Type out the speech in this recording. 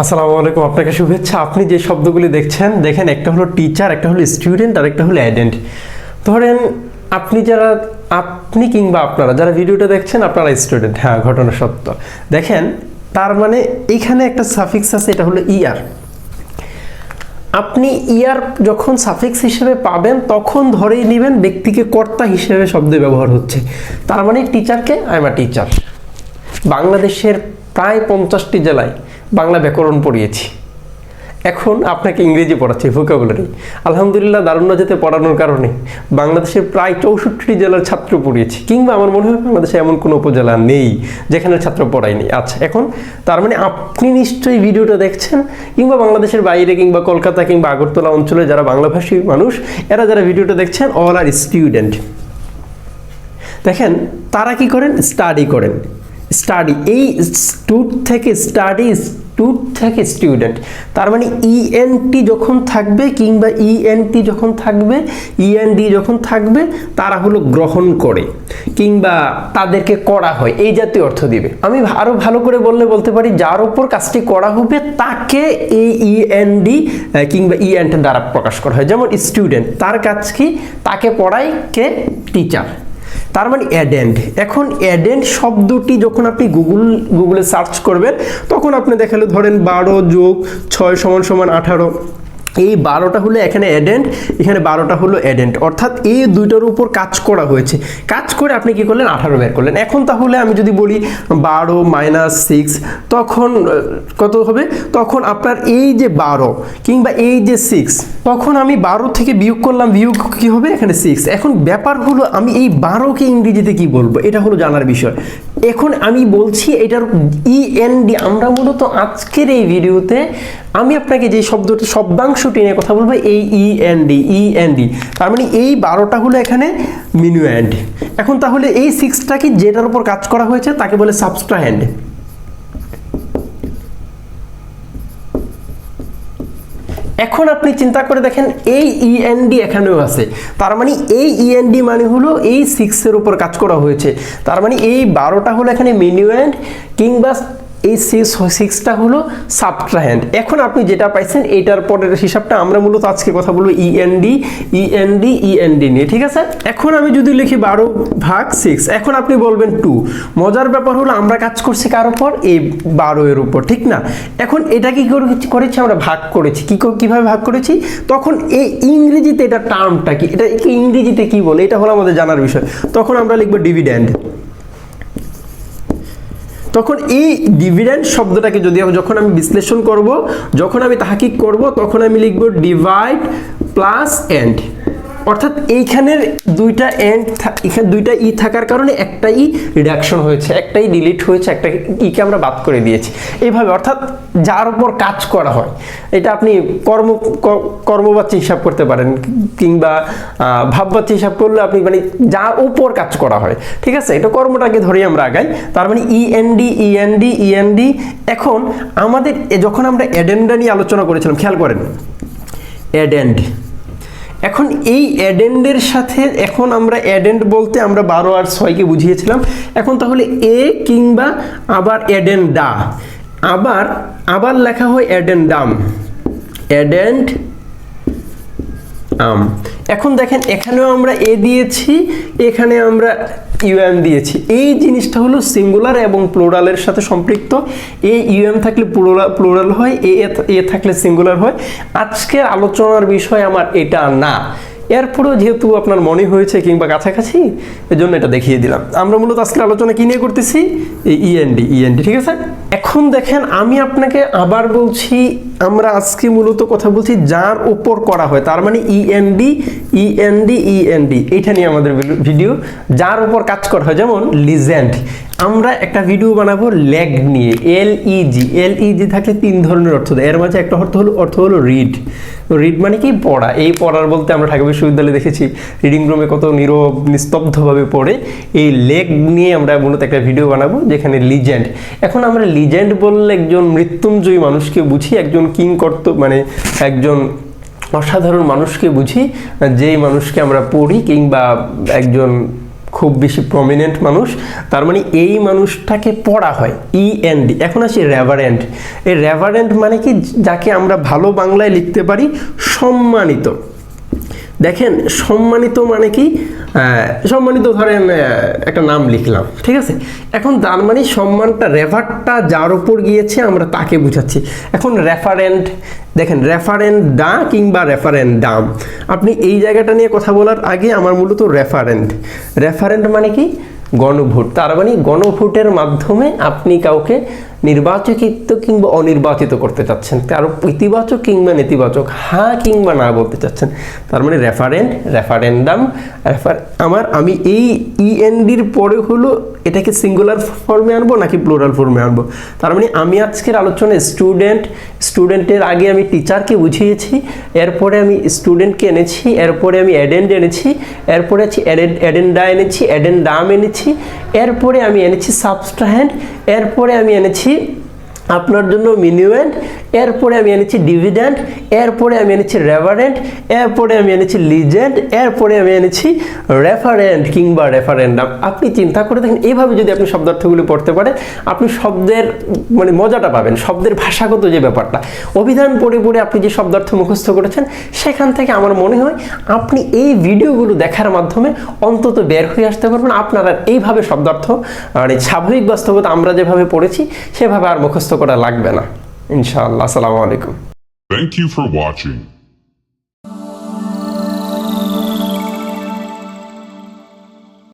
আসসালামু আলাইকুম, আপনাকে শুভেচ্ছা। আপনি যে শব্দগুলি দেখছেন, দেখেন একটা হলো টিচার, একটা হলো স্টুডেন্ট আর একটা হলো অ্যাডেন্ট। ধরেন আপনি কিংবা আপনারা যারা ভিডিওটা দেখছেন আপনারা স্টুডেন্ট, হ্যাঁ ঘটনা সত্য। দেখেন তার মানে এইখানে একটা সাফিক্স আছে, এটা হলো ইয়ার। আপনি ইয়ার যখন সাফিক্স হিসেবে পাবেন তখন ধরেই নেবেন ব্যক্তিকে কর্তা হিসেবে শব্দ ব্যবহার হচ্ছে। তার মানে টিচারকে আই এম আ টিচার। বাংলাদেশের প্রায় 50টি জেলায় বাংলা ব্যাকরণ পড়িয়েছি, এখন আপনাকে ইংরেজি পড়াচ্ছি, ভোকাবুলারি। আলহামদুলিল্লাহ দারুণ যেতে পড়ানোর কারণে বাংলাদেশের প্রায় 64টি জেলার ছাত্র পড়িয়েছি, কিংবা আমার মনে হয় বাংলাদেশে এমন কোনো উপজেলা নেই যেখানে ছাত্র পড়ায়নি। আচ্ছা, এখন তার মানে আপনি নিশ্চয়ই ভিডিওটা দেখছেন, কিংবা বাংলাদেশের বাইরে কিংবা কলকাতা কিংবা আগরতলা অঞ্চলে যারা বাংলাভাষী মানুষ, এরা যারা ভিডিওটা দেখছেন অল আর স্টুডেন্ট। দেখেন তারা কি করেন, স্টাডি করেন। স্টাডি, এই স্টুড থেকে স্টাডি, স্টুড থেকে স্টুডেন্ট। তার মানে ইএনটি যখন থাকবে কিংবা ইএনটি যখন থাকবে, ইএনডি যখন থাকবে, তারা হলো গ্রহণ করে কিংবা তাদেরকে করা হয়, এই জাতীয় অর্থ দিবে। আমি আরো ভালো করে বলতে পারি, যার উপর কাজটি করা হবে তাকে এই ইএনডি কিংবা ইএনটি দ্বারা প্রকাশ করা হয়। যেমন স্টুডেন্ট, তার কাজ কি, তাকে পড়ায় কে, টিচার। তার মানে অ্যাডেন্ট। এখন অ্যাডেন্ট শব্দটি যখন আপনি গুগলে সার্চ করবেন তখন আপনি দেখালে ধরেন 12 যোগ 6 সমান 18, এই 12টা হলো এখানে অ্যাডেন্ট, এখানে 12টা হলো অ্যাডেন্ট, অর্থাৎ এই দুইটার উপর কাজ করা হয়েছে। কাজ করে আপনি কি করলেন, 18 বের করলেন। এখন তাহলে আমি যদি বলি 12 - 6 তখন কত হবে, তখন আপনার এই যে 12 কিংবা এই যে 6, তখন আমি 12 থেকে বিয়োগ করলাম, বিয়োগ কি হবে, এখানে 6। এখন ব্যাপার হলো আমি এই 12কে ইংরেজিতে কি বলবো, এটা হলো জানার বিষয়। এখন আমি বলছি এটার ইএনডি। আমরা মূলত আজকের এই ভিডিওতে আমি আপনাকে যে শব্দাংশটি নিয়ে কথা বলবো, এই ইএনডি। তার মানে এই 12টা হলো এখানে মিনুয়েন্ড। এখন তাহলে এই 6টা কি, যেটার উপর কাজ করা হয়েছে তাকে বলে সাবস্ট্রাহ্যান্ড। এখন আপনি চিন্তা করে দেখেন, এই ইএনডি এখানেও আছে, তার মানে এই ইএনডি মানে হলো এই 6 এর উপর কাজ করা হয়েছে। তার মানে এই 12টা হলো এখানে মিনুয়েন্ড কিংবা এই 6টা হলো সাবট্রাহ্যান্ড। এখন আপনি যেটা পাইছেন এইটার পরের হিসাবটা আমরা মূলত আজকে কথা বলবো ইএনডি নিয়ে, ঠিক আছে। এখন আমি যদি লিখি 12/6, এখন আপনি বলবেন 2। মজার ব্যাপার হলো আমরা কাজ করছি কার উপর, এই 12 এর উপর, ঠিক না। এখন এটা কি করেছি, আমরা ভাগ করেছি। কিভাবে ভাগ করেছি, তখন এই ইংরেজিতে এটা টার্মটা কি, এটা ইংরেজিতে কি বলে, এটা হলো আমাদের জানার বিষয়। তখন আমরা লিখবো ডিভিডেন্ড। তখন এই ডিভিডেন্ড শব্দটাকে যখন আমি বিশ্লেষণ করব, যখন আমি তাহকিক করব, তখন আমি লিখব ডিভাইড প্লাস এন্ড। অর্থাৎ এইখানের দুইটা এন্ড, এখানে দুইটা ই থাকার কারণে একটা ই রিডাকশন হয়েছে, একটাই ডিলিট হয়েছে, একটা ইকে আমরা বাদ করে দিয়েছি। এইভাবে অর্থাৎ যার উপর কাজ করা হয়, এটা আপনি কর্মবাচ্য হিসাব করতে পারেন, কিংবা ভাববাচ্য হিসাব করলে আপনি মানে যার উপর কাজ করা হয়, ঠিক আছে। এটা কর্মটাকে ধরেই আমরা আগাই। তার মানে ইএনডি। এখন আমাদের যখন আমরা অ্যাডেন্ডা নিয়ে আলোচনা করেছিলাম, খেয়াল করেন অ্যাডেন্ড। এখন এই অ্যাডেন্ডের সাথে, এখন আমরা অ্যাডেন্ড বলতে আমরা 12 আর 6কে বুঝিয়েছিলাম। এখন তাহলে এ কিংবা আবার অ্যাডেন্ডা, আবার লেখা হয় অ্যাডেন্ডাম। এখন দেখেন এখানেও আমরা এ দিয়েছি, এখানে আমরা ইউএম দিয়েছি। এই জিনিসটা হলো সিঙ্গুলার এবং প্লুরালের সাথে সম্পৃক্ত। ইউএম থাকলে প্লুরাল হয়, এ থাকলে সিঙ্গুলার হয়। আজকের আলোচনার বিষয় আমার এটা না, এরপরেও যেহেতু আপনার মনে হয়েছে কিংবা কাছাকাছি, এজন্য এটা দেখিয়ে দিলাম। আমরা মূলত আজকের আলোচনা কি নিয়ে করতেছি, ইএনডি, ঠিক আছে। এখন দেখেন আমি আপনাকে আবার বলছি, আমরা আজকে মূলত কথা বলছি যার উপর করা হয়। তার মানে ইএনডি, এইটা নিয়ে আমাদের ভিডিও, যার উপর কাজ করা হয়। যেমন লিজেন্ড, আমরা একটা ভিডিও বানাবো লেগ নিয়ে, এলইজি থাকলে 3 ধরনের অর্থ দেয়। এর মাঝে একটা অর্থ হলো রিড মানে কি, পড়া। এই পড়ার বলতে আমরা ঢাকা বিশ্ববিদ্যালয়ে দেখেছি রিডিং রুমে কত নীরব নিস্তব্ধভাবে পড়ে। এই লেগ নিয়ে আমরা মূলত একটা ভিডিও বানাবো, যেখানে লিজেন্ড। এখন আমরা লিজেন্ড বললে একজন মৃত্যুঞ্জয়ী মানুষকে বুঝি, একজন মানে একজন অসাধারণ মানুষকে বুঝি, যেই মানুষকে আমরা পড়ি, কিংবা একজন খুব বেশি প্রমিনেন্ট মানুষ, তার মানে এই মানুষটাকে পড়া হয় END। এখন আসি রেভারেন্ড। এই রেভারেন্ড মানে কি, যাকে আমরা ভালো বাংলায় লিখতে পারি সম্মানিত। দেখেন সম্মানিত মানে কি, সম্মানিত ধরেন একটা নাম লিখলাম, ঠিক আছে, এখন তার মানে সম্মানটা রেভারটা যার উপর গিয়েছে আমরা তাকে বুঝাচ্ছি। এখন রেফারেন্ড, দেখেন রেফারেন্ডা কিংবা রেফারেন্ডাম, আপনি এই জায়গাটা নিয়ে কথা বলার আগে আমার মূলত রেফারেন্ড মানে কি, গণভোট। তার মানে গণভোটের মাধ্যমে আপনি কাউকে নির্বাচিত কিংবা অনির্বাচিত করতে চাচ্ছেন, কারো ইতিবাচক কিংবা নেতিবাচক, হ্যাঁ কিংবা না বলতে চাচ্ছেন। তার মানে রেফারেন্ডাম। আমি এই ENDর পরে হলো এটাকে সিঙ্গুলার ফর্মে আনবো নাকি প্লুরাল ফর্মে আনবো। তার মানে আমি আজকের আলোচনায় স্টুডেন্টের আগে আমি টিচারকে বুঝিয়েছি, এরপরে আমি স্টুডেন্টকে এনেছি, এরপরে আমি অ্যাডেন্ড এনেছি, এরপরে আছি অ্যাডেন্ডা এনেছি, অ্যাডেন্ডাম এনেছি, এরপরে আমি এনেছি সাবস্ট্রাহ্যান্ড, এরপরে আমি এনেছি আপনার জন্য মিনিউয়েন্ট, এরপরে আমি এনেছি ডিভিডেন্ড, এরপরে আমি এনেছি রেভারেন্ট, এরপরে আমি এনেছি লিজেন্ড, এরপরে আমি এনেছি রেফারেন্ট কিংবা রেফারেন্ডাম। আপনি চিন্তা করে দেখেন, এইভাবে যদি আপনি শব্দার্থগুলি পড়তে পারেন, আপনি শব্দের মানে মজাটা পাবেন, শব্দের ভাষাগত যে ব্যাপারটা। অভিধান পড়ে পড়ে আপনি যে শব্দার্থ মুখস্থ করেছেন, সেখান থেকে আমার মনে হয় আপনি এই ভিডিওগুলো দেখার মাধ্যমে অন্তত বের হয়ে আসতে পারবেন। আপনারা এইভাবে শব্দার্থ মানে স্বাভাবিক বাস্তবতা আমরা যেভাবে পড়েছি সেভাবে আর মুখস্থ করা লাগবে না ইনশাআল্লাহ। আসসালামু আলাইকুম। Thank you for watching.